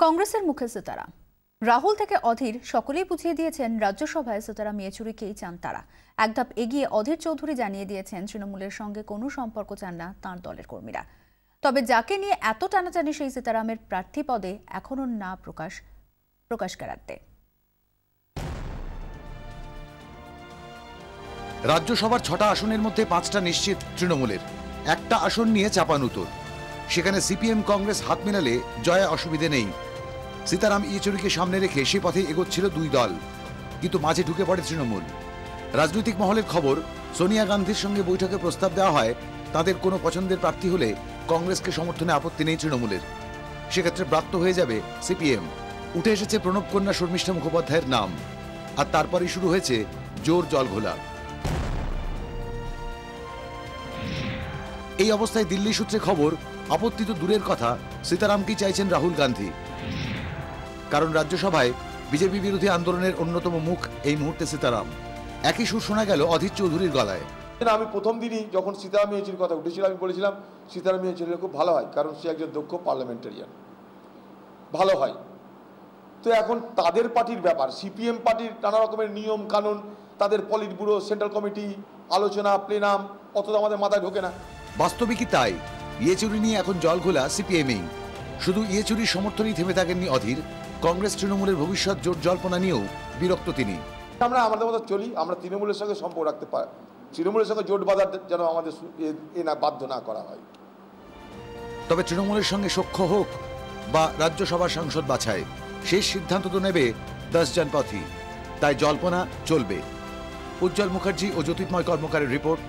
কংগ্রেসের মুখে সিতারাম। রাহুল থেকে অধীর সকলেই বুঝিয়ে দিয়েছেন রাজ্যসভায় সিতারাম ইয়েচুরিকেই চান তারা। এক ধাপ এগিয়ে অধীর চৌধুরী জানিয়ে দিয়েছেন তৃণমূলের সঙ্গে কোনো সম্পর্ক চান না তাঁর দলের কর্মীরা। তবে যাকে নিয়ে এত টানাটানি সেই সিতারামের প্রার্থী পদে এখনও না প্রকাশ কারাতে। রাজ্যসভার 6টা আসনের মধ্যে 5টা নিশ্চিত তৃণমূলের, একটা আসন নিয়ে চাপানুতোর। সেখানে সিপিএম কংগ্রেস হাত মেলালে জয়া অসুবিধে নেই। সীতারাম ইয়েচুরিকে সামনে রেখে সে পথে এগোচ্ছিল দুই দল, কিন্তু মাঝে ঢুকে পড়ে তৃণমূল। রাজনৈতিক মহলের খবর, সোনিয়া গান্ধীর সঙ্গে বৈঠকে প্রস্তাব দেওয়া হয় তাদের কোনো পছন্দের প্রার্থী হলে কংগ্রেসকে সমর্থনে আপত্তি নেই তৃণমূলের। সেক্ষেত্রে ব্রাত্য হয়ে যাবে সিপিএম। উঠে এসেছে প্রণব কন্যা শর্মিষ্ঠা মুখোপাধ্যায়ের নাম, আর তারপরেই শুরু হয়েছে জোর জলঘোলা। এই অবস্থায় দিল্লি সূত্রে খবর, আপত্তি তো দূরের কথা, সীতারামকেই চাইছেন রাহুল গান্ধী। কারণ রাজ্যসভায় বিজেপি বিরোধী আন্দোলনের অন্যতম মুখ এই মুহূর্তে সীতারাম। একই সুর শোনা গেল অধীর চৌধুরীর গলায়। আমি প্রথম দিনই যখন সীতারাম ইয়েচুরির কথা উঠেছিল আমি বলেছিলাম সীতারাম ইয়েচুরি খুব ভালো হয়, কারণ সে একজন দক্ষ পার্লামেন্টারিয়ান, ভালো হয়। তো এখন তাদের পার্টির ব্যাপার, সিপিএম পার্টির নানা রকমের নিয়ম কানুন, তাদের পলিট ব্যুরো, সেন্ট্রাল কমিটি, আলোচনা, প্লেনাম, অত আমাদের মাথায় ঢোকে না। বাস্তবিকই তাই, ইয়েচুরি নিয়ে এখন জলঘোলা সিপিএমই। শুধু ইয়েচুরির সমর্থনেই থেমে থাকেননি অধীর, কংগ্রেস তৃণমূলের ভবিষ্যৎ জোট জল্পনা নিয়েও বিরক্ত তিনি। আমরা আমাদের মতো চলি, আমরা তৃণমূলের সঙ্গে সম্পর্ক রাখতে পারি, তৃণমূলের সঙ্গে জোট বাঁধার যেন আমাদের বাধ্য না করা হয়। তবে তৃণমূলের সঙ্গে সখ্য হোক বা রাজ্যসভার সাংসদ বাছাই, শেষ সিদ্ধান্ত তো নেবে 10 জন পথই। তাই জল্পনা চলবে। উজ্জ্বল মুখার্জি ও জ্যোতির্ময় কর্মকারের রিপোর্ট,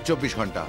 24 ঘন্টা।